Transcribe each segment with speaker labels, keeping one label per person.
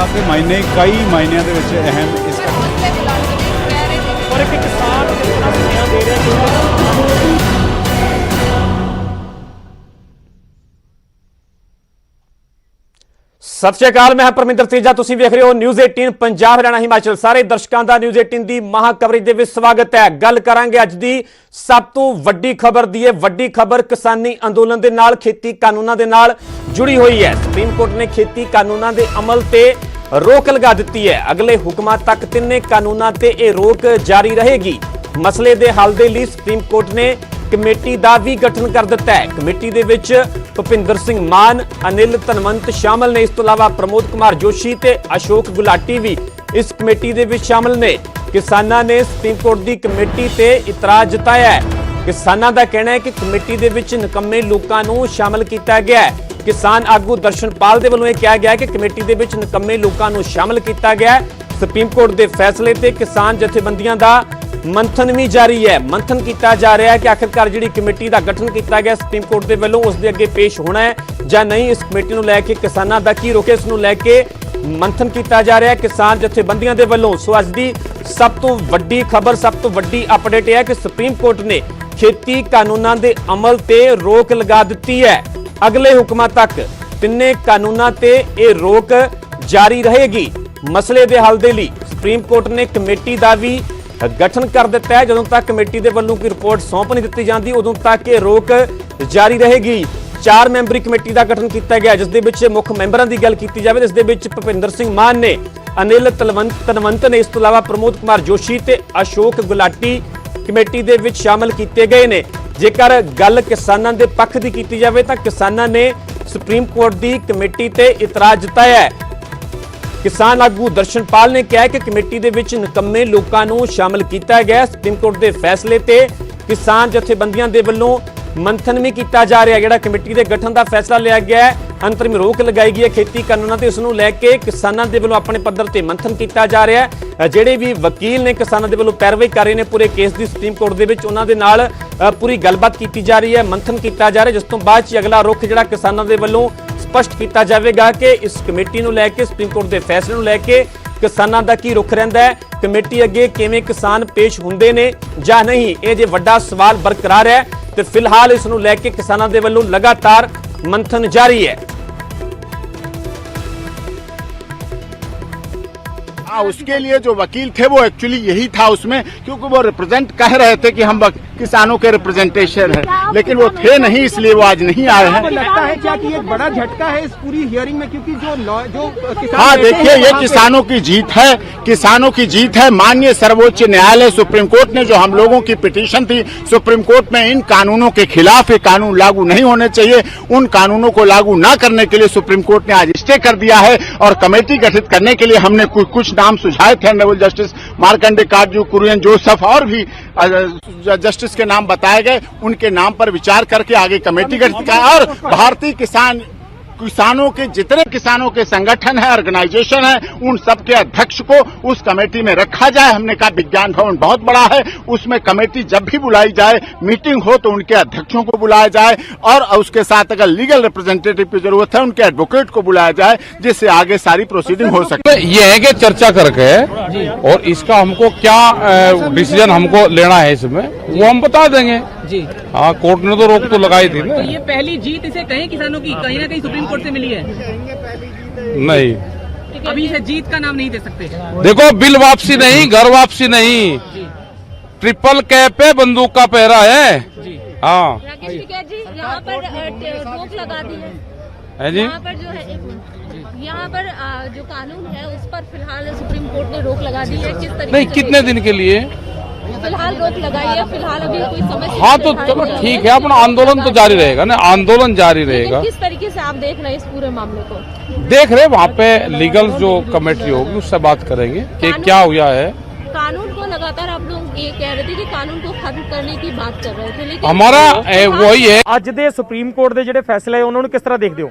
Speaker 1: पत्रकार के मायने कई मायनिਆਂ ਦੇ ਵਿੱਚ अहम इस
Speaker 2: और एक किसान किस तरह सुनिया दे रहे हैं।
Speaker 3: सत श्री अकाल, मैं परमिंਦਰ ਤੇਜਾ, ਤੁਸੀਂ ਵੇਖ ਰਹੇ ਹੋ ਨਿਊਜ਼ 18 ਪੰਜਾਬ ਹਰਿਆਣਾ ਹਿਮਾਚਲ। ਸਾਰੇ ਦਰਸ਼ਕਾਂ ਦਾ ਨਿਊਜ਼ 18 ਦੀ ਮਹਾ ਕਵਰੇਜ ਦੇ ਵਿੱਚ ਸਵਾਗਤ ਹੈ। ਗੱਲ ਕਰਾਂਗੇ ਅੱਜ ਦੀ ਸਭ ਤੋਂ ਵੱਡੀ ਖਬਰ ਦੀ। ਇਹ ਵੱਡੀ ਖਬਰ ਕਿਸਾਨੀ ਅੰਦੋਲਨ ਦੇ ਨਾਲ, ਖੇਤੀ ਕਾਨੂੰਨਾਂ ਦੇ ਨਾਲ जुड़ी हुई है। सुप्रीम कोर्ट ने खेती कानूनों के अमल ते रोक लगा दी है। अगले हुक्मां तक तिन्ने कानूनों ते यह रोक जारी रहेगी। मसले दे हल दे लई सुप्रीम कोर्ट ने कमेटी का भी गठन कर दिता है। कमेटी दे विच भुपिंदर सिंह मान, अनिल धनवंत शामिल ने। इस तो इलावा प्रमोद कुमार जोशी ते अशोक गुलाटी भी इस कमेटी दे विच शामिल ने। किसानां ने सुप्रीम कोर्ट की कमेटी ते इतराज जताया है। किसानां दा कहना है कि कमेटी दे विच निकम्मे लोकां नूं शामिल किया गया है। किसान आगू दर्शनपाल दे वल्लों कहा गया कि कमेटी दे विच निकम्मे लोकां नूं शामिल किया गया है। सुप्रीम कोर्ट के फैसले ते किसान जथेबंदियां दा मंथन भी जारी है। मंथन किया जा रहा है कि आखिरकार जिहड़ी कमेटी का गठन किया गया सुप्रीम कोर्ट के वल्लों उस दे अगे पेश होना है जां नहीं। इस कमेटी नूं लैके किसानां दा की रुख है, इस नूं लैके मंथन किया जा रहा है किसान जथेबंदियां दे वल्लों। सो अज दी सब तो वड्डी खबर, सब तो वड्डी अपडेट है कि सुप्रीम कोर्ट ने खेती कानूनां दे अमल ते रोक लगा दी है। अगले हुक्मां तक तिन्ने कानूनां ते यह रोक जारी रहेगी। मसले दे हल दे लई सुप्रीम कोर्ट ने कमेटी का भी गठन कर दिता है। जदों तक कमेटी के वल्लों कोई रिपोर्ट सौंप नहीं दी जाती उदों तक यह रोक जारी रहेगी। 4 मैंबरी कमेटी का गठन किया गया, जिस दे विच मुख मैंबरां की गल की जाए, जिस दे विच भुपिंदर सिंह मान ने, अनिल धनवंत ने, इस तो इलावा प्रमोद कुमार जोशी ते अशोक गुलाटी कमेटी दे विच शामिल किए गए ने। जेकर गल किसानां दे पक्ष की की जाए तो किसानां ने सुप्रीम कोर्ट की कमेटी ते इतराज जताया है। किसान आगू दर्शनपाल ने कहा कि कमेटी दे विच निकम्मे लोकां नूं शामिल किया गया। सुप्रीम कोर्ट के फैसले ते किसान जथेबंदियां दे वल्लों मंथन भी किया जा रहा है। जिहड़ा कमेटी के गठन का फैसला लिया गया है, अंतरिम रोक लगाई गई है खेती कानूनों से, उसनूं लैके किसानां दे वल्लों अपने पद्धर ते मंथन किया जा रहा है। जिहड़े भी वकील ने किसानां दे वल्लों पैरवी कर रहे हैं पूरे केस की सुप्रीम कोर्ट दे विच, उन्हां दे नाल पूरी गलबात की जा रही है, मंथन किया जा रहा है। जिस तो बाद अगला रुख जिहड़ा किसानां दे वल्लों स्पष्ट किया जाएगा कि इस कमेटी नूं लैके सुप्रीम कोर्ट के फैसले नूं लैके किसानां दा की रुख रहिंदा है, कमेटी अगे किवें किसान पेश हुंदे ने जां नहीं। ये जे वड्डा सवाल बरकरार है तो फिलहाल इस नूं लैके किसानां दे वल्लों लगातार मंथन जारी है।
Speaker 4: हाँ, उसके लिए जो वकील थे वो एक्चुअली यही था उसमें, क्योंकि वो रिप्रेजेंट कह रहे थे कि हम किसानों के रिप्रेजेंटेशन है, लेकिन वो थे नहीं, इसलिए वो आज नहीं आए हैं।
Speaker 2: लगता है क्या कि एक बड़ा झटका है इस पूरी हियरिंग में, क्योंकि जो किसान
Speaker 4: हाँ, देखिए ये किसानों की जीत है, किसानों की जीत है। माननीय सर्वोच्च न्यायालय सुप्रीम कोर्ट ने जो हम लोगों की पिटीशन थी सुप्रीम कोर्ट में इन कानूनों के खिलाफ, ये कानून लागू नहीं होने चाहिए, उन कानूनों को लागू न करने के लिए सुप्रीम कोर्ट ने आज स्टे कर दिया है। और कमेटी गठित करने के लिए हमने कुछ नाम सुझाए थे। ऑनरेबल जस्टिस मार्कंडे काटजू, कुरियन जोसेफ और भी जस्टिस के नाम बताए गए। उनके नाम पर विचार करके आगे कमेटी गठित की और भारतीय किसानों के जितने किसानों के संगठन है, ऑर्गेनाइजेशन है, उन सब के अध्यक्ष को उस कमेटी में रखा जाए। हमने कहा विज्ञान भवन बहुत बड़ा है, उसमें कमेटी जब भी बुलाई जाए, मीटिंग हो तो उनके अध्यक्षों को बुलाया जाए और उसके साथ अगर लीगल रिप्रेजेंटेटिव की जरूरत है उनके एडवोकेट को बुलाया जाए, जिससे आगे सारी प्रोसीडिंग हो सके।
Speaker 5: ये है कि चर्चा करके और इसका हमको क्या डिसीजन हमको लेना है इसमें वो हम बता देंगे जी। हाँ, कोर्ट ने तो रोक तो लगाई थी ना।
Speaker 6: तो ये पहली जीत इसे कहें किसानों की कहीं ना कहीं सुप्रीम कोर्ट से मिली है?
Speaker 5: नहीं,
Speaker 6: अभी इसे जीत का नाम नहीं दे सकते।
Speaker 5: देखो, बिल वापसी नहीं, घर वापसी नहीं, ट्रिपल कैप पे बंदूक का पहरा है जी। हाँ,
Speaker 7: राकेश टिकैत जी, यहाँ पर रोक लगा दी
Speaker 5: है जी।
Speaker 7: यहाँ पर जो है यहाँ पर जो कानून है उस पर फिलहाल सुप्रीम कोर्ट ने रोक लगा दी है। किस तरीके
Speaker 5: नहीं, कितने दिन के लिए
Speaker 7: फिलहाल रोक लगाई है? फिलहाल अभी कोई समय
Speaker 5: हाँ, तो चलो ठीक है, अपना आंदोलन तो जारी रहेगा ना, आंदोलन जारी रहेगा।
Speaker 7: किस तरीके से आप देख रहे हैं इस पूरे मामले को?
Speaker 5: देख रहे, वहाँ पे लीगल जो कमेटी होगी उससे बात करेंगे कि क्या हुआ है।
Speaker 7: कानून को लगातार आप लोग ये कह रहे थे कि कानून को खत्म करने की बात कर रहे थे, लेकिन
Speaker 5: हमारा वही है।
Speaker 2: ਅੱਜ ਦੇ ਸੁਪਰੀਮ ਕੋਰਟ ਦੇ ਜਿਹੜੇ ਫੈਸਲੇ ਆ ਉਹਨਾਂ ਨੂੰ ਕਿਸ ਤਰ੍ਹਾਂ ਦੇਖਦੇ ਹੋ?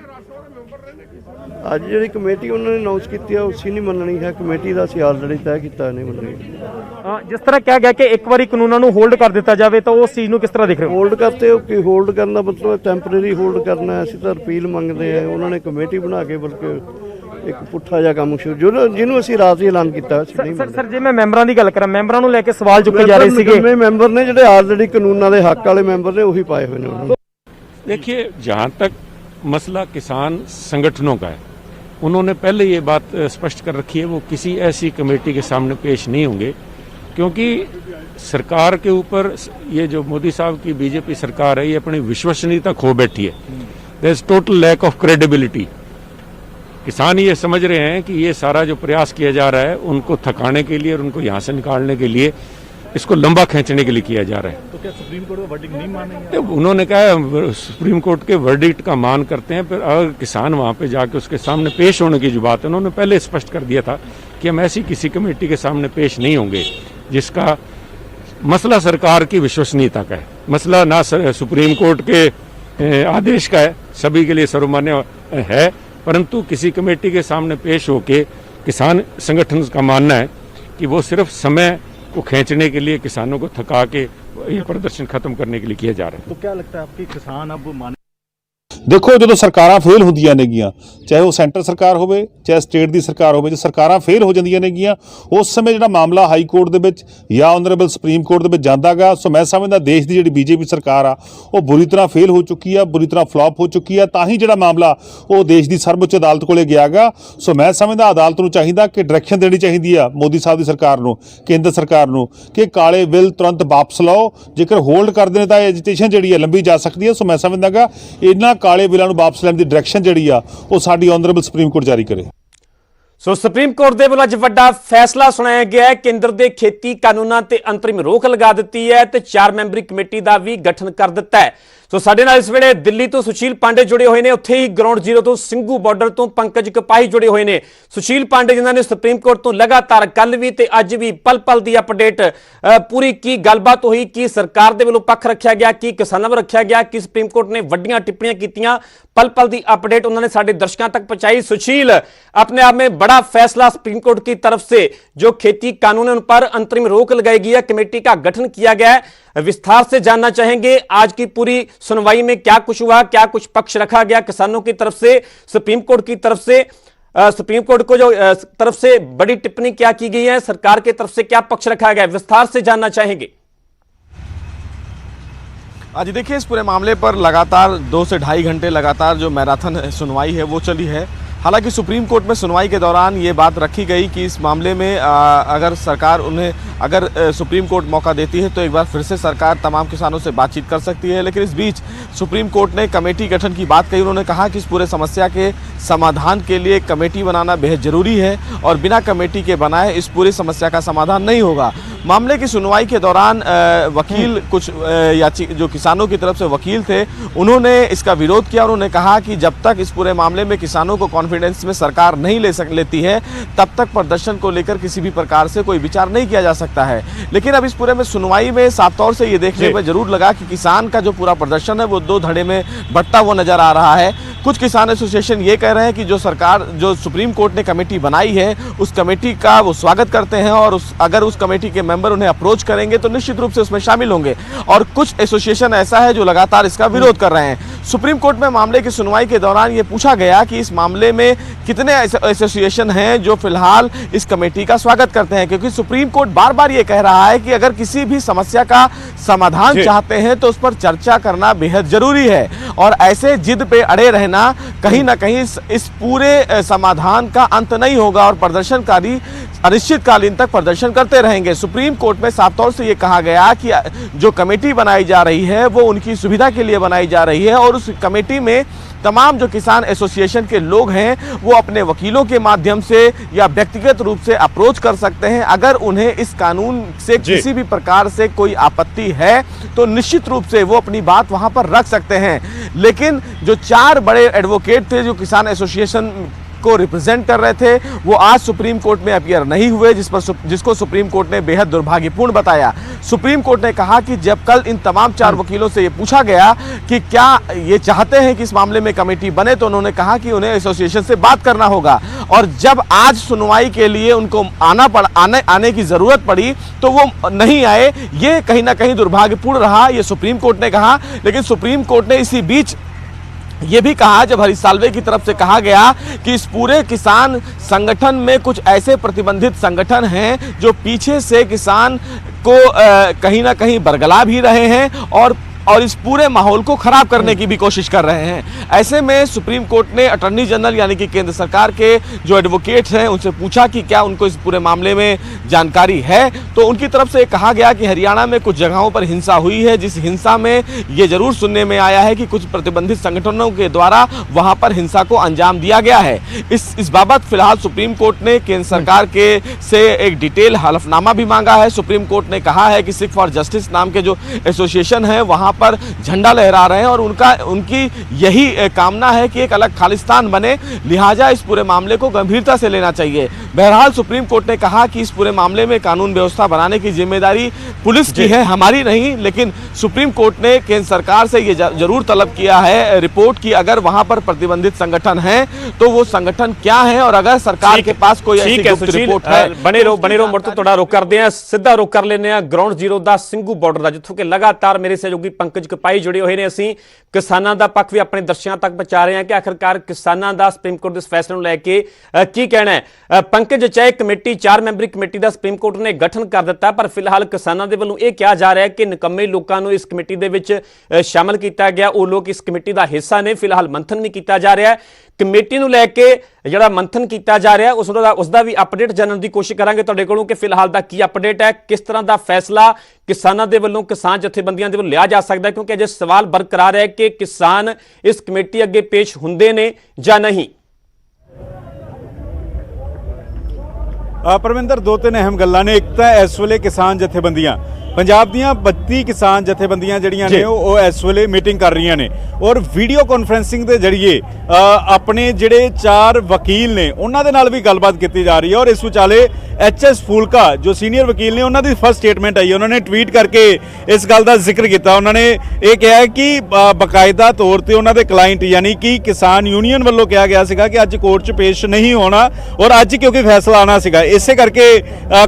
Speaker 8: ਅੱਜ ਜਿਹੜੀ ਕਮੇਟੀ ਉਹਨਾਂ ਨੇ ਅਨਾਉਂਸ ਕੀਤੀ ਆ ਉਸੇ ਨਹੀਂ ਮੰਨਣੀ ਹੈ। ਕਮੇਟੀ ਦਾ ਅਸੀਂ ਆਲਰੇਡੀ ਤੈਅ ਕੀਤਾ ਨਹੀਂ ਮੰਨਣੀ।
Speaker 2: ਜਿਸ ਤਰ੍ਹਾਂ ਕਿਹਾ ਗਿਆ ਕਿ ਇੱਕ ਵਾਰੀ ਕਾਨੂੰਨਾਂ ਨੂੰ ਹੋਲਡ ਕਰ ਦਿੱਤਾ ਜਾਵੇ ਤਾਂ ਉਸ ਚੀਜ਼ ਨੂੰ ਕਿਸ ਤਰ੍ਹਾਂ ਦੇਖ ਰਹੇ ਹੋ?
Speaker 8: ਹੋਲਡ ਕਰਤੇ ਹੋ ਕਿ ਹੋਲਡ ਕਰਨ ਦਾ ਮਤਲਬ ਟੈਂਪਰੇਰੀ ਹੋਲਡ ਕਰਨਾ ਹੈ। ਅਸੀਂ ਤਾਂ ਰਿਪੀਲ ਮੰਗਦੇ ਆ। ਉਹਨਾਂ ਨੇ ਕਮੇਟੀ ਬਣਾ ਕੇ ਬਲਕਿ ਇੱਕ ਪੁੱਠਾ ਜਿਹਾ ਕੰਮ ਸ਼ੁਰੂ ਜਿਹਨੂੰ ਅਸੀਂ ਰਾਤ ਹੀ ਐਲਾਨ ਕੀਤਾ ਸੀ ਨਹੀਂ
Speaker 2: ਸਰ ਜੇ ਮੈਂ ਮੈਂਬਰਾਂ ਦੀ ਗੱਲ ਕਰਾਂ, ਮੈਂਬਰਾਂ ਨੂੰ ਲੈ ਕੇ ਸਵਾਲ ਚੁੱਕੇ ਜਾ ਰਹੇ ਸੀਗੇ।
Speaker 8: ਮੈਂਬਰ ਨੇ ਜਿਹੜੇ ਆਲਰੇਡੀ ਕਾਨੂੰਨਾਂ ਦੇ ਹੱਕ ਵਾਲੇ ਮੈਂਬਰ ਨੇ ਉਹੀ ਪਾਏ ਹੋਏ ਨੇ ਉਹਨਾਂ ਨੂੰ।
Speaker 9: देखिए, जहाँ तक मसला किसान संगठनों का है, उन्होंने पहले ये बात स्पष्ट कर रखी है, वो किसी ऐसी कमेटी के सामने पेश नहीं होंगे, क्योंकि सरकार के ऊपर ये जो मोदी साहब की बीजेपी सरकार है, ये अपनी विश्वसनीयता खो बैठी है। There is total lack of credibility. किसान ये समझ रहे हैं कि ये सारा जो प्रयास किया जा रहा है उनको थकाने के लिए और उनको यहाँ से निकालने के लिए, इसको लंबा खींचने के लिए किया जा रहा है।
Speaker 1: तो क्या सुप्रीम कोर्ट का वर्डिक्ट नहीं मानेंगे?
Speaker 9: तो उन्होंने कहा सुप्रीम कोर्ट के वर्डिक्ट का मान करते हैं, फिर अगर किसान वहाँ पे जाके उसके सामने पेश होने की जो बात है, उन्होंने पहले स्पष्ट कर दिया था कि हम ऐसी किसी कमेटी के सामने पेश नहीं होंगे जिसका मसला सरकार की विश्वसनीयता का है। मसला ना सुप्रीम कोर्ट के आदेश का है, सभी के लिए सर्वमान्य है, परंतु किसी कमेटी के सामने पेश होके किसान संगठन का मानना है कि वो सिर्फ समय को खींचने के लिए, किसानों को थका के ये प्रदर्शन खत्म करने के लिए किया जा रहा है।
Speaker 1: तो क्या लगता है आपके किसान अब माने?
Speaker 10: देखो जो सरकारां फेल ਹੁੰਦੀਆਂ ਨੇਗੀਆਂ, ਚਾਹੇ ਉਹ ਸੈਂਟਰ ਸਰਕਾਰ ਹੋਵੇ ਚਾਹੇ ਸਟੇਟ ਦੀ ਸਰਕਾਰ ਹੋਵੇ, ਜੇ ਸਰਕਾਰਾਂ ਫੇਲ ਹੋ ਜਾਂਦੀਆਂ ਨੇਗੀਆਂ ਉਸ ਸਮੇਂ ਜਿਹੜਾ ਮਾਮਲਾ ਹਾਈ ਕੋਰਟ ਦੇ ਵਿੱਚ ਜਾਂ ਆਨਰੇਬਲ ਸੁਪਰੀਮ ਕੋਰਟ ਦੇ ਵਿੱਚ ਜਾਂਦਾਗਾ। ਸੋ ਮੈਂ ਸਮਝਦਾ ਦੇਸ਼ ਦੀ ਜਿਹੜੀ ਬੀਜੇਪੀ ਸਰਕਾਰ ਆ ਉਹ ਬੁਰੀ ਤਰ੍ਹਾਂ ਫੇਲ ਹੋ ਚੁੱਕੀ ਆ, ਬੁਰੀ ਤਰ੍ਹਾਂ ਫਲॉप ਹੋ ਚੁੱਕੀ ਆ, ਤਾਂ ਹੀ ਜਿਹੜਾ ਮਾਮਲਾ ਉਹ ਦੇਸ਼ ਦੀ ਸਰਵਉੱਚ ਅਦਾਲਤ ਕੋਲੇ ਗਿਆਗਾ। ਸੋ ਮੈਂ ਸਮਝਦਾ ਅਦਾਲਤ ਨੂੰ ਚਾਹੀਦਾ ਕਿ ਡਾਇਰੈਕਸ਼ਨ ਦੇਣੀ ਚਾਹੀਦੀ ਆ ਮੋਦੀ ਸਾਹਿਬ ਦੀ ਸਰਕਾਰ ਨੂੰ, ਕੇਂਦਰ ਸਰਕਾਰ ਨੂੰ, ਕਿ ਕਾਲੇ ਬਿੱਲ ਤੁਰੰਤ ਵਾਪਸ ਲਓ। ਜੇਕਰ ਹੋਲਡ ਕਰਦੇ ਨੇ ਤਾਂ ਐਜੀਟੇਸ਼ਨ ਜਿਹੜੀ ਹੈ ਲੰਬੀ ਜਾ ਸਕਦੀ ਹੈ। ਸੋ ਮੈਂ ਸਮਝਦਾਗਾ ਇਹਨਾਂ ਕਾਲੇ ਬਿੱਲਾਂ ਨੂੰ ਵਾਪਸ ਲੈਣ ਦੀ ਡਾਇਰੈਕਸ਼ਨ ਜਿਹੜੀ ਆ ਉਹ ਸਾਡੀ ਆਨਰੇਬਲ ਸੁਪਰੀਮ ਕੋਰਟ ਜਾਰੀ ਕਰੇ।
Speaker 3: ਸੋ ਸੁਪਰੀਮ ਕੋਰਟ ਦੇ ਵੱਲੋਂ ਅੱਜ ਵੱਡਾ ਫੈਸਲਾ ਸੁਣਾਇਆ ਗਿਆ ਹੈ। ਕੇਂਦਰ ਦੇ ਖੇਤੀ ਕਾਨੂੰਨਾਂ ਤੇ ਅੰਤਰਿਮ ਰੋਕ ਲਗਾ ਦਿੱਤੀ ਹੈ ਤੇ 4 ਮੈਂਬਰੀ ਕਮੇਟੀ ਦਾ ਵੀ ਗਠਨ ਕਰ ਦਿੱਤਾ ਹੈ। ਸੋ ਸਾਡੇ ਨਾਲ ਇਸ ਵੇਲੇ ਦਿੱਲੀ ਤੋਂ ਸੁਸ਼ੀਲ ਪਾਂਡੇ ਜੁੜੇ ਹੋਏ ਨੇ, ਉੱਥੇ ਹੀ ਗਰਾਊਂਡ ਜ਼ੀਰੋ ਤੋਂ ਸਿੰਘੂ ਬਾਰਡਰ ਤੋਂ ਪੰਕਜ ਕਪਾਹੀ ਜੁੜੇ ਹੋਏ ਨੇ। ਸੁਸ਼ੀਲ ਪਾਂਡੇ ਜਿਨ੍ਹਾਂ ਨੇ ਸੁਪਰੀਮ ਕੋਰਟ ਤੋਂ ਲਗਾਤਾਰ ਕੱਲ ਵੀ ਤੇ ਅੱਜ ਵੀ ਪਲ ਪਲ ਦੀ ਅਪਡੇਟ ਪੂਰੀ ਕੀ ਗੱਲਬਾਤ ਹੋਈ, ਕੀ ਸਰਕਾਰ ਦੇ ਵੱਲੋਂ ਪੱਖ ਰੱਖਿਆ ਗਿਆ, ਕੀ ਕਿਸਾਨਾਂ ਵੱਲੋਂ ਰੱਖਿਆ ਗਿਆ, ਕੀ ਸੁਪਰੀਮ ਕੋਰਟ ਨੇ ਵੱਡੀਆਂ ਟਿੱਪਣੀਆਂ ਕੀਤੀਆਂ, पल पल की अपडेट उन्होंने साढ़े दर्शकों तक पहुंचाई। सुशील, अपने आप में बड़ा फैसला सुप्रीम कोर्ट की तरफ से, जो खेती कानून उन पर अंतरिम रोक लगाई गई है, कमेटी का गठन किया गया है, विस्तार से जानना चाहेंगे आज की पूरी सुनवाई में क्या कुछ हुआ, क्या कुछ पक्ष रखा गया किसानों की तरफ से, सुप्रीम कोर्ट की तरफ से, सुप्रीम कोर्ट को जो तरफ से बड़ी टिप्पणी क्या की गई है, सरकार की तरफ से क्या पक्ष रखा गया, विस्तार से जानना चाहेंगे।
Speaker 11: आज देखिए, इस पूरे मामले पर लगातार 2 से ढाई घंटे लगातार जो मैराथन सुनवाई है वो चली है। हालांकि सुप्रीम कोर्ट में सुनवाई के दौरान ये बात रखी गई कि इस मामले में अगर सरकार अगर सुप्रीम कोर्ट मौका देती है तो एक बार फिर से सरकार तमाम किसानों से बातचीत कर सकती है। लेकिन इस बीच सुप्रीम कोर्ट ने कमेटी गठन की बात कही। उन्होंने कहा कि इस पूरे समस्या के समाधान के लिए कमेटी बनाना बेहद ज़रूरी है और बिना कमेटी के बनाए इस पूरी समस्या का समाधान नहीं होगा। मामले की सुनवाई के दौरान वकील कुछ जो किसानों की तरफ से वकील थे, उन्होंने इसका विरोध किया। उन्होंने कहा कि जब तक इस पूरे मामले में किसानों को कॉन्फिडेंस में सरकार नहीं लेती है तब तक प्रदर्शन को लेकर किसी भी प्रकार से कोई विचार नहीं किया जा सकता है। लेकिन अब इस पूरे में सुनवाई में साफ तौर से ये देखने में जरूर लगा कि किसान का जो पूरा प्रदर्शन है वो 2 धड़े में बढ़ता हुआ नजर आ रहा है। कुछ किसान एसोसिएशन ये कह रहे हैं कि जो सुप्रीम कोर्ट ने कमेटी बनाई है उस कमेटी का वो स्वागत करते हैं और अगर उस कमेटी के मेंबर उन्हें अप्रोच करेंगे तो निश्चित रूप से उसमें शामिल होंगे। और कुछ एसोसिएशन ऐसा है जो लगातार इसका विरोध कर रहे हैं। सुप्रीम कोर्ट में मामले की सुनवाई के दौरान ये पूछा गया कि इस मामले में कितने एसोसिएशन हैं जो फिलहाल इस कमेटी का स्वागत करते हैं, क्योंकि सुप्रीम कोर्ट बार बार ये कह रहा है कि अगर किसी भी समस्या का समाधान चाहते हैं तो उस पर चर्चा करना बेहद जरूरी है और ऐसे जिद पे अड़े रहना कहीं ना कहीं इस पूरे समाधान का अंत नहीं होगा और प्रदर्शनकारी अनिश्चितकालीन तक प्रदर्शन करते रहेंगे। सुप्रीम कोर्ट में साफ तौर से ये कहा गया कि जो कमेटी बनाई जा रही है वो उनकी सुविधा के लिए बनाई जा रही है और उस कमेटी में तमाम जो किसान एसोसिएशन के लोग हैं वो अपने वकीलों के माध्यम से या व्यक्तिगत रूप से अप्रोच कर सकते हैं। अगर उन्हें इस कानून से किसी भी प्रकार से कोई आपत्ति है तो निश्चित रूप से वो अपनी बात वहां पर रख सकते हैं। लेकिन जो 4 बड़े एडवोकेट थे जो किसान एसोसिएशन को रिप्रेजेंट कर रहे थे वो आज सुप्रीम कोर्ट में अपीयर नहीं हुए, जिसको सुप्रीम कोर्ट ने बेहद दुर्भाग्यपूर्ण बताया। सुप्रीम कोर्ट ने कहा कि जब कल इन तमाम 4 वकीलों से ये पूछा गया कि क्या ये चाहते हैं कि इस मामले में कमेटी बने, तो उन्होंने कहा कि उन्हें एसोसिएशन से बात करना होगा। और जब आज सुनवाई के लिए उनको आने की जरूरत पड़ी तो वो नहीं आए। ये कहीं ना कहीं दुर्भाग्यपूर्ण रहा, ये सुप्रीम कोर्ट ने कहा। लेकिन सुप्रीम कोर्ट ने इसी बीच ये भी कहा जब हरीश साल्वे की तरफ से कहा गया कि इस पूरे किसान संगठन में कुछ ऐसे प्रतिबंधित संगठन हैं जो पीछे से किसान को कहीं ना कहीं बरगला भी रहे हैं और इस पूरे माहौल को खराब करने की भी कोशिश कर रहे हैं। ऐसे में सुप्रीम कोर्ट ने अटॉर्नी जनरल यानी कि केंद्र सरकार के जो एडवोकेट्स हैं उनसे पूछा कि क्या उनको इस पूरे मामले में जानकारी है, तो उनकी तरफ से कहा गया कि हरियाणा में कुछ जगहों पर हिंसा हुई है, जिस हिंसा में ये जरूर सुनने में आया है कि कुछ प्रतिबंधित संगठनों के द्वारा वहां पर हिंसा को अंजाम दिया गया है। इस बाबत फिलहाल सुप्रीम कोर्ट ने केंद्र सरकार के से एक डिटेल हलफनामा भी मांगा है। सुप्रीम कोर्ट ने कहा है कि सिख फॉर जस्टिस नाम के जो एसोसिएशन है वहां पर झंडा लहरा रहे हैं और उनकी यही कामना है कि एक अलग खालिस्तान बने, लिहाजा इस पूरे मामले को गंभीरता से लेना चाहिए। बहरहाल सुप्रीम कोर्ट ने कहा कि इस पूरे मामले में कानून व्यवस्था बनाने की जिम्मेदारी पुलिस की है, हमारी नहीं, लेकिन सुप्रीम कोर्ट ने केंद्र सरकार से ये जरूर तलब किया है रिपोर्ट की अगर वहां पर प्रतिबंधित संगठन है तो वो संगठन क्या है और अगर सरकार के पास कोई ऐसी गुप्त रिपोर्ट है।
Speaker 3: बने रहो मुड़ तो थोड़ा रुख करते हैं, सीधा रुख कर लेने ग्राउंड जीरो का ਸਿੰਘੂ ਬਾਰਡਰ ਦਾ, जिथों के लगातार मेरे सहयोगी पंकज कपाई जुड़े हुए हैं। ਅਸੀਂ किसानों का पक्ष भी अपने दर्शकों तक पहुंचा रहे हैं कि आखिरकार किसानों का सुप्रीम कोर्ट के इस फैसले को लैके की कहना है। पंकज, चाहे कमेटी 4 मैंबरी कमेटी का सुप्रीम कोर्ट ने गठन कर दिता पर फिलहाल किसानों के वालों यह कहा जा रहा है कि निकम्मे लोगों को इस कमेटी के विच शामिल किया गया, वो लोग इस कमेटी का हिस्सा ने। फिलहाल मंथन भी किया जा रहा है, कमेटी को लैके जिहड़ा मंथन किया जा रहा है उसका भी अपडेट जानने की कोशिश करांगे तुहाडे कोलों कि फिलहाल दा की अपडेट है, किस तरह का फैसला किसानों के वालों किसान जथेबंदियों के वालों लिया जा सकता है, क्योंकि अजे सवाल बरकरार है कि किसान इस कमेटी अगे पेश हुंदे ने जां नहीं।
Speaker 12: परमिंदर, 2-3 अहम गल्लां ने। एक तो इस वेले किसान जथेबंदियां पंजाब दीयां 32 किसान जथेबंदियां जड़ियां ने वो इस वेले मीटिंग कर रही ने और वीडियो कॉन्फ्रेंसिंग के जरिए अपने जिहड़े 4 वकील ने उन्हां दे नाल भी गलबात की जा रही है। और इस विचाले HS फूलका जो सीनियर वकील ने उन्हां दी फर्स्ट स्टेटमेंट आई, उन्होंने ट्वीट करके इस गल का जिक्र किया। उन्होंने ये कहा कि बकायदा तौर पर उन्होंने क्लाइंट यानी कि किसान यूनीयन वालों कहा गया सीगा कि अज कोर्ट च पेश नहीं होना और अज क्योंकि फैसला आना सीगा इसे करके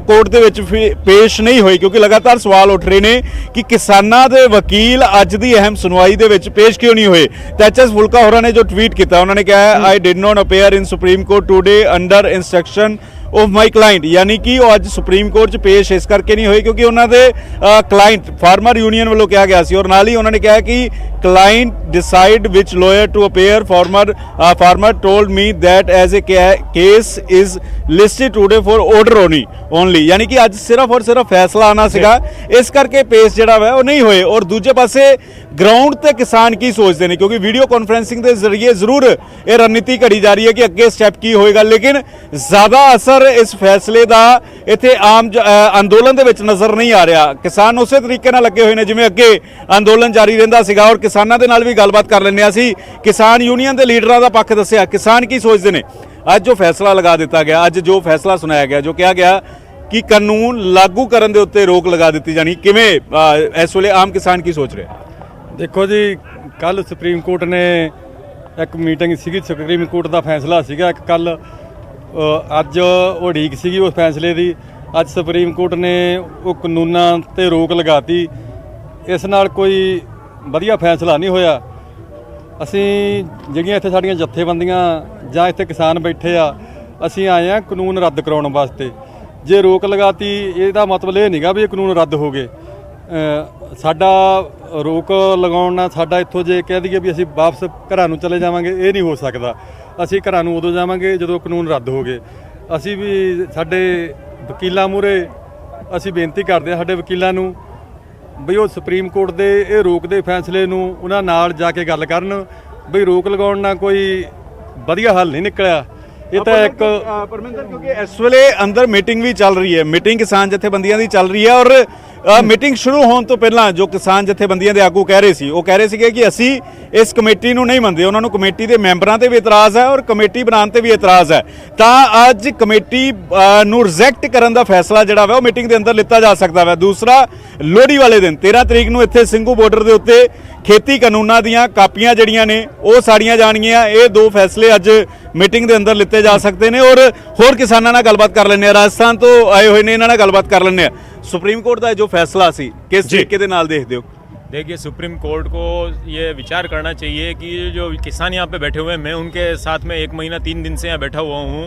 Speaker 12: कोर्ट दे विच पेश नहीं हुई, क्योंकि लगातार सवाल उठ रहे ने कि किसानों के वकील अज की अहम सुनवाई दे विच पेश क्यों नहीं हुए। तो HS फुलका होरां ने जो ट्वीट किया उन्होंने कहा I did not appear in supreme court today under instruction of my client, यानी कि वो अज सुप्रीम कोर्ट च पेश इस करके नहीं हुए क्योंकि उन्होंने क्लाइंट फार्मर यूनीयन वालों कहा गया सी और नाल ही उन्होंने कहा कि client decide which lawyer to appear. Farmer told me that as a case is listed today for order only, यानी कि अज सिर्फ और सिर्फ फैसला आना सीगा इस करके पेश जिहड़ा वा वो नहीं होए। और दूजे पासे ग्राउंड ते किसान की सोचते हैं, क्योंकि वीडियो कॉन्फ्रेंसिंग के जरिए जरूर ये रणनीति घड़ी जा रही है कि अगे स्टैप की होएगा, लेकिन ज़्यादा असर इस फैसले का इत्थे आम अंदोलन दे विच नज़र नहीं आ रहा। किसान उस तरीके नाल लगे हुए हैं जिवें अगे अंदोलन जारी रहिंदा सीगा। और किसानों के नाल भी गलबात कर लैंदे असीं किसान यूनीयन के लीडरां दा पक्ष दस्सिआ, किसान की सोचते हैं। अज जो फैसला लगा दिता गया, अज जो फैसला सुनाया गया, जो कहा गया कि कानून लागू करने के उत्ते रोक लगा दी जानी, किवें इस वेले आम किसान की सोच रहे?
Speaker 13: देखो जी, कल सुप्रीम कोर्ट ने एक मीटिंग सी, सुप्रीम कोर्ट का फैसला सीगा कल, अज उड़ीक सी उस फैसले की। अज सुप्रीम कोर्ट ने वो कानूनां ते रोक लगाती, इस नाल कोई वधिया फैसला नहीं होया। असीं जिहड़ियां इत्थे साडीआं जथेबंदियां जां इत्थे किसान बैठे आ, असीं आए हैं कानून रद्द कराउण वास्ते। जे रोक लगाती इहदा मतलब ये नहींगा भी कानून रद्द हो गए। साडा रोक लगाउण नाल साडा इत्थों जे कह दईए भी असीं वापस घरां नूं चले जावांगे, ये नहीं हो सकदा। असीं घरां नूं उदों जावांगे जदों कानून रद्द हो गए। असीं भी साडे वकीलां मूहरे असीं बेनती करदे हां साडे वकीलां नूं बई वो सुप्रीम कोर्ट के ये रोक दे फैसले नूं उन्हां नाल जाके गल करन, बई रोक लगाउण नाल कोई वधिया हल नहीं निकलिया। ये तो एक
Speaker 12: परमिंदर, क्योंकि इस वेले अंदर मीटिंग भी चल रही है, मीटिंग किसान जथेबंदियां दी चल रही है और मीटिंग शुरू होने तो पहला जो किसान जथेबंदियां दे आगू कह रहे सी, वो कह रहे सी कि असी इस कमेटी नूं नहीं मनदे, उन्होंने कमेटी के मैंबरां ते भी इतराज़ है और कमेटी बनाने ते भी इतराज़ है। तो अज कमेटी नूं रिजैक्ट करन दा फैसला जिहड़ा वा मीटिंग के अंदर लिता जा सकता है। दूसरा, लोहड़ी वाले दिन 13 तरीक नूं इत्थे ਸਿੰਘੂ बॉर्डर के उत्ते खेती कानूनां दीयां कापियां जिहड़ियां ने वो साड़ियां जाणगियां। ये 2 फैसले अज मीटिंग के अंदर लिते जा सकते हैं। और होर किसानां नाल गलबात कर लैंदे, राजस्थान तो आए हुए ने, इन्हां नाल गलबात कर लैंदे। सुप्रीम कोर्ट का जो फैसला सी किस तरीके दे नाल देखदे हो?
Speaker 13: देखिए, सुप्रीम कोर्ट को ये विचार करना चाहिए कि जो किसान यहाँ पे बैठे हुए हैं, मैं उनके साथ में 1 महीना 3 दिन से यहाँ बैठा हुआ हूँ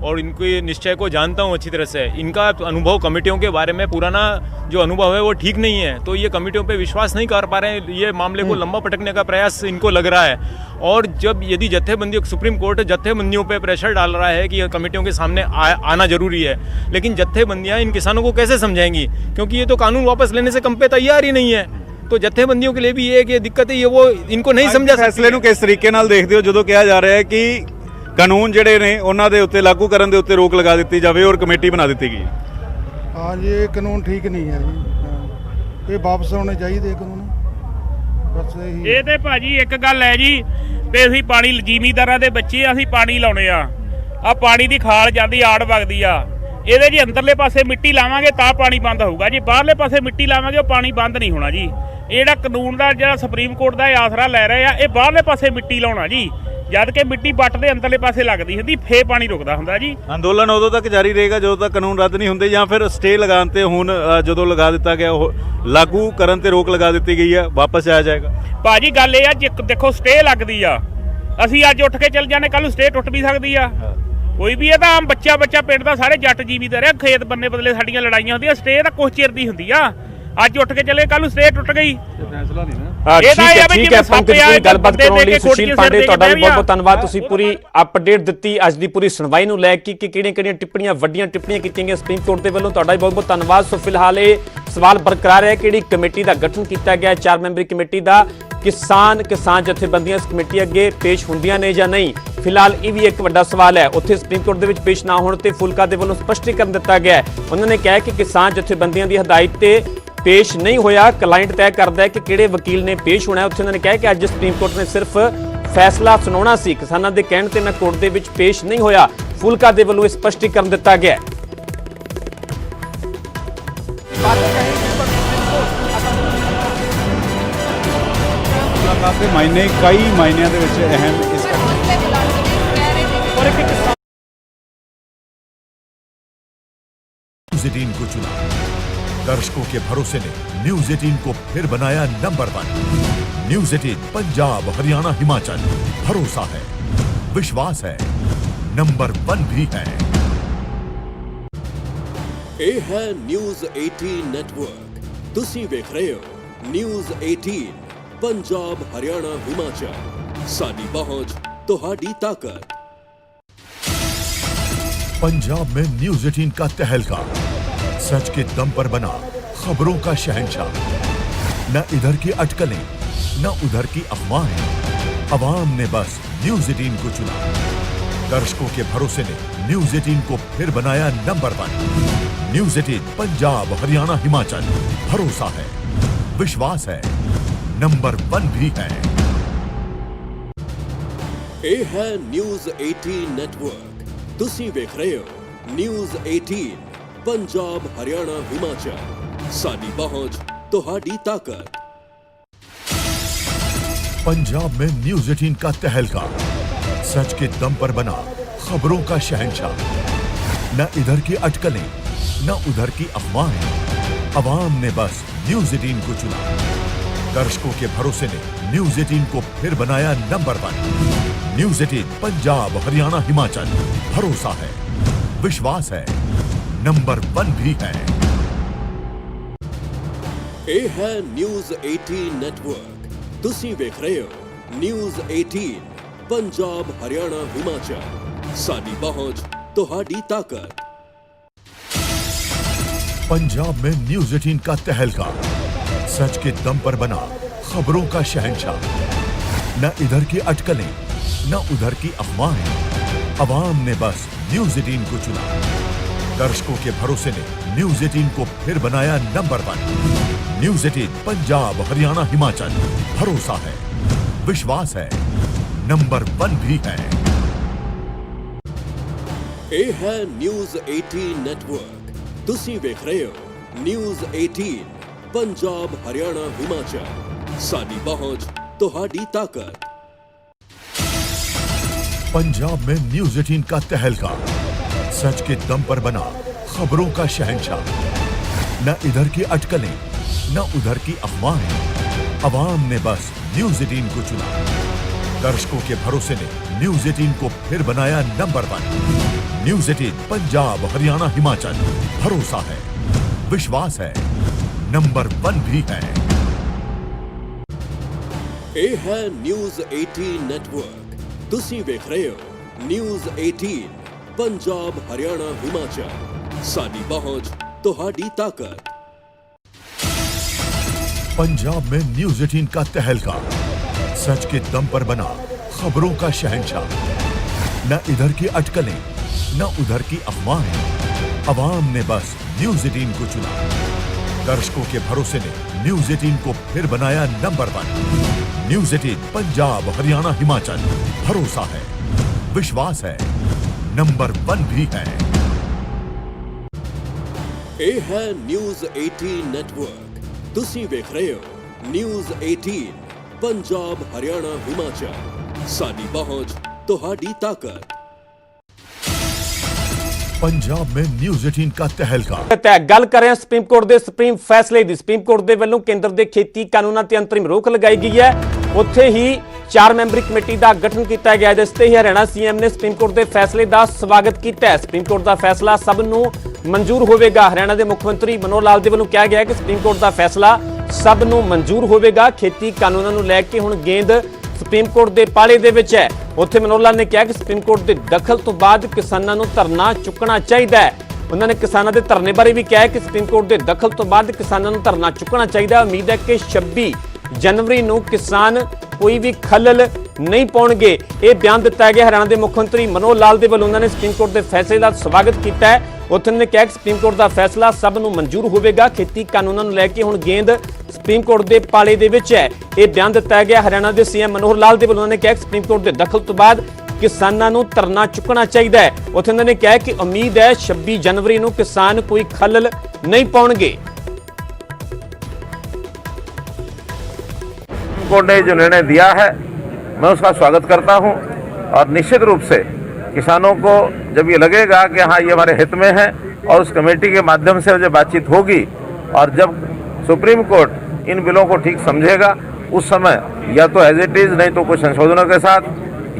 Speaker 13: और इनके निश्चय को जानता हूँ अच्छी तरह से। इनका अनुभव कमेटियों के बारे में, पुराना जो अनुभव है वो ठीक नहीं है, तो ये कमेटियों पे विश्वास नहीं कर पा रहे हैं। ये मामले को लंबा पटकने का प्रयास इनको लग रहा है। और जब यदि जत्थेबंदियों, सुप्रीम कोर्ट जत्थेबंदियों पे प्रेशर डाल रहा है कि ये कमेटियों के सामने आना जरूरी है, लेकिन जत्थेबंदियाँ इन किसानों को कैसे समझाएंगी, क्योंकि ये तो कानून वापस लेने से कम पे तैयार ही नहीं है। तो जत्थेबंदियों के लिए भी ये दिक्कत है, ये वो इनको नहीं समझा।
Speaker 12: फैसले ਨੂੰ ਕਿਸ ਤਰੀਕੇ ਨਾਲ ਦੇਖਦੇ ਹੋ ਜਦੋਂ ਕਿਹਾ ਜਾ ਰਿਹਾ ਹੈ ਕਿ ਕਾਨੂੰਨ ਜਿਹੜੇ ਨੇ ਉਹਨਾਂ ਦੇ ਉੱਤੇ ਲਾਗੂ ਕਰਨ ਦੇ ਉੱਤੇ ਰੋਕ ਲਗਾ ਦਿੱਤੀ ਜਾਵੇ ਔਰ ਕਮੇਟੀ ਬਣਾ ਦਿੱਤੀ ਗਈ?
Speaker 14: हाँ जी, ये कानून ठीक नहीं है जी, ये वापस होने चाहिए कानून। बस यही
Speaker 2: ਇਹ ਤੇ ਭਾਜੀ ਇੱਕ ਗੱਲ ਹੈ ਜੀ ਵੀ ਅਸੀਂ ਪਾਣੀ ਜ਼ਿਮੀਂਦਾਰਾਂ ਦੇ ਬੱਚੇ ਅਸੀਂ ਪਾਣੀ ਲਾਉਣੇ ਆ ਪਾਣੀ ਦੀ ਖਾਲ ਜਾਂਦੀ ਆੜ ਵਗਦੀ ਆ, ਇਹਦੇ ਜੀ ਅੰਦਰਲੇ ਪਾਸੇ ਮਿੱਟੀ ਲਾਵਾਂਗੇ ਤਾਂ ਪਾਣੀ ਬੰਦ ਹੋਊਗਾ ਜੀ, ਬਾਹਰਲੇ ਪਾਸੇ ਮਿੱਟੀ ਲਾਵਾਂਗੇ ਉਹ ਪਾਣੀ ਬੰਦ ਨਹੀਂ ਹੋਣਾ ਜੀ। ਇਹ ਜਿਹੜਾ ਕਾਨੂੰਨ ਦਾ ਜਿਹੜਾ ਸੁਪਰੀਮ ਕੋਰਟ ਦਾ ਆਸਰਾ ਲੈ ਰਹੇ ਆ, ਇਹ ਬਾਹਰਲੇ ਪਾਸੇ ਮਿੱਟੀ ਲਾਉਣਾ ਜੀ, ਜਦ ਕਿ ਮਿੱਟੀ ਬੱਟ ਦੇ ਅੰਦਰਲੇ ਪਾਸੇ ਲੱਗਦੀ ਹੁੰਦੀ, ਫੇਰ ਪਾਣੀ ਰੁਕਦਾ ਹੁੰਦਾ ਜੀ।
Speaker 12: ਅੰਦੋਲਨ ਉਦੋਂ ਤੱਕ ਜਾਰੀ ਰਹੇਗਾ ਜਦੋਂ ਤੱਕ ਕਾਨੂੰਨ ਰੱਦ ਨਹੀਂ ਹੁੰਦੇ, ਜਾਂ ਫਿਰ ਸਟੇ ਲਗਾਉਣ ਤੇ ਹੁਣ ਜਦੋਂ ਲਗਾ ਦਿੱਤਾ ਗਿਆ ਉਹ ਲਾਗੂ ਕਰਨ ਤੇ ਰੋਕ ਲਗਾ ਦਿੱਤੀ ਗਈ ਹੈ, ਵਾਪਸ ਆਇਆ ਜਾਏਗਾ?
Speaker 2: ਭਾਜੀ ਗੱਲ ਇਹ ਆ, ਜੇ ਦੇਖੋ ਸਟੇ ਲੱਗਦੀ ਆ, ਅਸੀਂ ਅੱਜ ਉੱਠ ਕੇ ਚੱਲ ਜਾਣੇ, ਕੱਲ ਨੂੰ ਸਟੇ ਟੁੱਟ ਵੀ ਸਕਦੀ ਆ। ਕੋਈ ਵੀ ਇਹ ਤਾਂ ਆਮ ਬੱਚਾ ਪਿੰਡ ਦਾ ਸਾਰੇ ਜੱਟ ਜੀਵੀਦਾਰ ਆ, ਖੇਤ ਬੰਨੇ ਬਦਲੇ ਸਾਡੀਆਂ ਲੜਾਈਆਂ ਹੁੰਦੀਆਂ, ਸਟੇ ਤਾਂ ਕੁਛ ਚਿਰ ਦੀ ਹੁੰਦੀ ਆ, ਅੱਜ ਉੱਠ ਕੇ ਚੱਲੇ ਕੱਲ ਨੂੰ ਸਟੇ ਟੁੱਟ ਗਈ।
Speaker 3: ਫੈਸਲਾ ਨਹੀਂ ਨਾ। ਠੀਕ ਹੈ ਪੰਕਜ ਜੀ, ਗੱਲਬਾਤ ਕਰਨ ਲਈ ਸੁਸ਼ੀਲ ਪਾਂਡੇ ਤੁਹਾਡਾ ਵੀ ਬਹੁਤ ਬਹੁਤ ਧੰਨਵਾਦ। ਤੁਸੀਂ ਪੂਰੀ ਅਪਡੇਟ ਦਿੱਤੀ ਅੱਜ ਦੀ ਪੂਰੀ ਸੁਣਵਾਈ ਨੂੰ ਲੈ ਕੇ ਕਿ ਕਿਹੜੀਆਂ ਟਿੱਪਣੀਆਂ, ਵੱਡੀਆਂ ਟਿੱਪਣੀਆਂ ਕੀਤੀਆਂ ਗਈਆਂ ਸੁਪਰੀਮ ਕੋਰਟ ਦੇ ਵੱਲੋਂ। ਤੁਹਾਡਾ ਵੀ ਬਹੁਤ ਬਹੁਤ ਧੰਨਵਾਦ। ਸੋ ਫਿਲਹਾਲ ਇਹ ਸਵਾਲ ਬਰਕਰਾਰ ਹੈ ਕਿ ਜਿਹੜੀ ਕਮੇਟੀ ਦਾ ਗਠਨ ਕੀਤਾ ਗਿਆ 4 ਮੈਂਬਰੀ ਕਮੇਟੀ ਦਾ, ਕਿਸਾਨ ਜਥੇਬੰਦੀਆਂ ਇਸ ਕਮੇਟੀ ਅੱਗੇ ਪੇਸ਼ ਹੁੰਦੀਆਂ ਨੇ ਜਾਂ ਨਹੀਂ, ਫਿਲਹਾਲ ਇਹ ਵੀ ਇੱਕ ਵੱਡਾ ਸਵਾਲ ਹੈ। ਉੱਥੇ ਸੁਪਰੀਮ ਕੋਰਟ ਦੇ ਵਿੱਚ ਪੇਸ਼ ਨਾ ਹੋਣ ਤੇ ਫੁਲਕਾ ਦੇ ਵੱਲੋਂ ਸਪਸ਼ਟੀਕਰਨ ਦਿੱਤਾ ਗਿਆ ਹੈ। ਉਹਨਾਂ ਨੇ ਕਿਹਾ ਕਿ ਕਿਸਾਨ ਜਥੇਬੰਦੀਆਂ ਦੀ ਹਦਾਇਤ ਤੇ ਪੇਸ਼ ਨਹੀਂ ਹੋਇਆ, ਕਲਾਇੰਟ ਤੈਅ ਕਰਦਾ ਹੈ ਕਿ ਕਿਹੜੇ ਵਕੀਲ ਨੇ ਪੇਸ਼ ਹੋਣਾ। ਉੱਥੇ ਉਹਨਾਂ ਨੇ ਕਿਹਾ ਕਿ ਅੱਜ ਸੁਪਰੀਮ ਕੋਰਟ ਨੇ ਸਿਰਫ ਫੈਸਲਾ ਸੁਣਾਉਣਾ ਸੀ, ਕਿਸਾਨਾਂ ਦੇ ਕਹਿਣ ਤੇ ਮੈਂ ਕੋਰਟ ਦੇ ਵਿੱਚ ਪੇਸ਼ ਨਹੀਂ ਹੋਇਆ। ਫੁਲਕਾ ਦੇ ਵੱਲੋਂ ਸਪਸ਼ਟੀਕਰਨ ਦਿੱਤਾ ਗਿਆ ਹੈ।
Speaker 12: ਦੇ ਮਾਇਨੇ ਕਈ ਮਾਇਨਿਆਂ ਦੇ ਵਿੱਚ ਅਹਿਮ ਇਸ
Speaker 15: न्यूज़ 18 को चुना, दर्शकों के भरोसे ने न्यूज़ 18 को फिर बनाया नंबर 1। न्यूज़ 18 पंजाब, हरियाणा, हिमाचल, भरोसा है, विश्वास है, नंबर 1 भी है।
Speaker 16: ਇਹ ਹੈ ਨਿਊਜ਼ 18 ਨੈਟਵਰਕ, ਤੁਸੀਂ ਵੇਖ ਰਹੇ ਹੋ ਨਿਊਜ਼ 18 पंजाब, हरियाणा, हिमाचल, साडी पहुंच तुहाडी ताकत।
Speaker 15: पंजाब में न्यूज़ 18 का तहलका, सच के दम पर बना खबरों का शहंशाह। न इधर की अटकलें, न उधर की अफवाहें, अवाम ने बस न्यूज़ 18 को चुना, दर्शकों के भरोसे ने न्यूज़ 18 को फिर बनाया नंबर 1। न्यूज़ 18 पंजाब, हरियाणा, हिमाचल, भरोसा है, विश्वास है, नंबर 1 भी है।
Speaker 16: ਇਹ ਹੈ ਨਿਊਜ਼ 18 ਨੈਟਵਰਕ, ਤੁਸੀਂ ਵੇਖ ਰਹੇ ਹੋ ਨਿਊਜ਼ 18 पंजाब, हरियाणा, हिमाचल, साडी पहुंच तुहाडी ताकत।
Speaker 15: पंजाब में न्यूज़ 18 का तहलका, सच के दम पर बना खबरों का शहंशाह। न इधर की अटकलें, न उधर की अफवाहें, अवाम ने बस न्यूज़ 18 को चुना, दर्शकों के भरोसे ने न्यूज़ 18 को फिर बनाया नंबर 1। न्यूज़ 18 पंजाब, हरियाणा, हिमाचल, भरोसा है, विश्वास है, नंबर 1 भी है।
Speaker 16: ਇਹ ਹੈ ਨਿਊਜ਼ 18 ਨੈਟਵਰਕ, ਤੁਸੀਂ ਵੇਖ ਰਹੇ ਹੋ ਨਿਊਜ਼ 18 पंजाब, हरियाणा, हिमाचल, साडी पहुंच तुहाडी ताकत।
Speaker 15: पंजाब में न्यूज़ 18 का तहलका, सच के दम पर बना खबरों का शहंशाह। न इधर की अटकलें, न उधर की अफवाहें, अवाम ने बस न्यूज़ 18 को चुना, दर्शकों के भरोसे ने न्यूज़ 18 को फिर बनाया नंबर 1। न्यूज़ 18 पंजाब, हरियाणा, हिमाचल, भरोसा है, विश्वास है, नंबर 1 भी है।
Speaker 16: ਇਹ ਹੈ ਨਿਊਜ਼ 18 ਨੈਟਵਰਕ, ਤੁਸੀਂ ਵੇਖ ਰਹੇ ਹੋ ਨਿਊਜ਼ 18 पंजाब, हरियाणा, हिमाचल, साडी पहुंच तुहाडी ताकत।
Speaker 15: पंजाब में न्यूज़ 18 का तहलका, सच के दम पर बना खबरों का शहंशाह। न इधर की अटकलें, न उधर की अफवाहें, अवाम ने बस न्यूज 18 को चुना। दर्शकों के भरोसे ने न्यूज 18 को फिर बनाया नंबर 1। न्यूज 18 पंजाब, हरियाणा, हिमाचल, भरोसा है, विश्वास है, नंबर 1 भी है।
Speaker 16: ਇਹ ਹੈ ਨਿਊਜ਼ 18 ਨੈਟਵਰਕ। ਤੁਸੀਂ ਵੇਖ ਰਹੇ ਹੋ ਨਿਊਜ਼ 18 पंजाब, हरियाणा, हिमाचल। साडी पहुंच, तुहाडी ताकत।
Speaker 15: पंजाब में न्यूज 18 का तहलका, सच के दम पर बना खबरों का शहंशाह। न इधर की अटकलें, न उधर की अफवाहें। अवाम ने बस न्यूज 18 को चुना। दर्शकों के भरोसे ने न्यूज 18 को फिर बनाया नंबर 1। न्यूज 18 पंजाब, हरियाणा, हिमाचल, भरोसा है, विश्वास है, नंबर 1 भी है।
Speaker 16: ਇਹ ਹੈ ਨਿਊਜ਼ 18 ਨੈਟਵਰਕ। ਤੁਸੀਂ ਵੇਖ ਰਹੇ ਹੋ ਨਿਊਜ਼ 18 पंजाब, हरियाणा, हिमाचल। साडी पहुंच, तुहाडी ताकत।
Speaker 15: पंजाब में न्यूज 18 का तहलका।
Speaker 3: गल कर रहे हैं सुप्रीम कोर्ट के सुप्रीम फैसले की। सुप्रीम कोर्ट के वालों केंद्र के खेती कानूनों ते अंतरिम रोक लगाई गई है। उत्थे ही 4 मैंबरी कमेटी का गठन किया गया, जिसते ही हरियाणा सीएम ने सुप्रीम कोर्ट के फैसले का स्वागत किया है। सुप्रीम कोर्ट का फैसला सबनों मंजूर होगा। हरियाणा के मुख्यमंत्री मनोहर लाल के वालों कहा गया कि सुप्रीम कोर्ट का फैसला सबनों मंजूर होगा। खेती कानूनों लैके हुण गेंद सुप्रीम कोर्ट के पाले दे विच है। उत्थे मनोहर लाल ने कहा कि सुप्रीम कोर्ट के दखल तो बाद किसानों को धरना चुकना चाहिए। उन्होंने किसानों के धरने बारे भी कहा कि सुप्रीम कोर्ट के दखल तो बाद किसानों को धरना चुकना चाहिए। उम्मीद है कि 26 जनवरी को किसान कोई भी खलल नहीं पाउणगे। यह बयान दिता गया हरियाणा के मुख्यमंत्री मनोहर लाल के वालों। उन्होंने सुप्रीम कोर्ट के फैसले का स्वागत किया है। उत्थे उन्होंने कहा कि सुप्रीम कोर्ट का फैसला सबनों मंजूर होगा। खेती कानूनों लैके हुण गेंद सुप्रीम कोर्ट के पाले दे विच है। यह बयान दिता गया हरियाणा के सीएम मनोहर लाल के वालों। उन्होंने कहा कि सुप्रीम कोर्ट के दखल तो बाद किसानों को धरना चुकना चाहिए। उत्थे उन्होंने कहा कि उम्मीद है 26 जनवरी को किसान कोई खलल नहीं पाउणगे।
Speaker 17: कोर्ट ने जो निर्णय दिया है मैं उसका स्वागत करता हूं और निश्चित रूप से किसानों को जब ये लगेगा कि हाँ ये हमारे हित में है और उस कमेटी के माध्यम से जो बातचीत होगी और जब सुप्रीम कोर्ट इन बिलों को ठीक समझेगा उस समय या तो एज इट इज़, नहीं तो कुछ संशोधनों के साथ,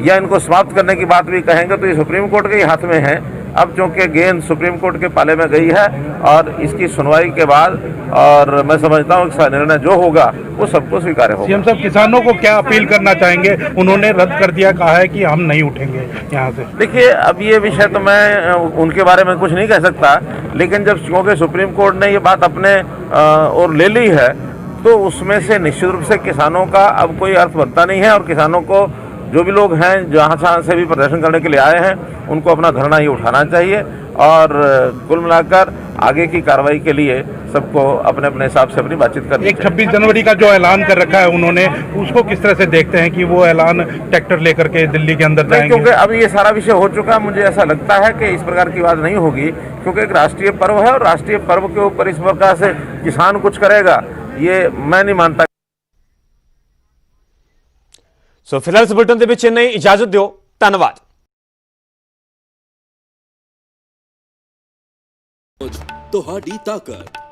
Speaker 17: या इनको समाप्त करने की बात भी कहेंगे तो ये सुप्रीम कोर्ट के ही हाथ में है। अब चूंकि गेंद सुप्रीम कोर्ट के पाले में गई है और इसकी सुनवाई के बाद और मैं समझता हूँ कि निर्णय जो होगा वो सबको स्वीकार्य होगा।
Speaker 18: सीएम साहब, किसानों को क्या अपील करना चाहेंगे? उन्होंने रद्द कर दिया, कहा है कि हम नहीं उठेंगे यहाँ से।
Speaker 17: देखिए, अब ये विषय तो मैं उनके बारे में कुछ नहीं कह सकता, लेकिन जब क्योंकि सुप्रीम कोर्ट ने ये बात अपने ओर ले ली है तो उसमें से निश्चित रूप से किसानों का अब कोई अर्थ बनता नहीं है और किसानों को जो भी लोग हैं जहाँ से भी प्रदर्शन करने के लिए आए हैं उनको अपना धरना ही उठाना चाहिए और कुल मिलाकर आगे की कार्रवाई के लिए सबको अपने अपने हिसाब से अपनी बातचीत करनी चाहिए।
Speaker 18: 26 जनवरी का जो ऐलान कर रखा है उन्होंने, उसको किस तरह से देखते हैं कि वो ऐलान ट्रैक्टर लेकर के दिल्ली के अंदर जाएंगे?
Speaker 17: क्योंकि अभी ये सारा विषय हो चुका, मुझे ऐसा लगता है कि इस प्रकार की बात नहीं होगी क्योंकि एक राष्ट्रीय पर्व है और राष्ट्रीय पर्व के ऊपर इस प्रकार से किसान कुछ करेगा ये मैं नहीं मानता।
Speaker 3: सो फिलहाल इस बुलेटिन के विच इन्नी इजाजत दिओ। धन्यवाद।
Speaker 16: तुहाडी ताकत।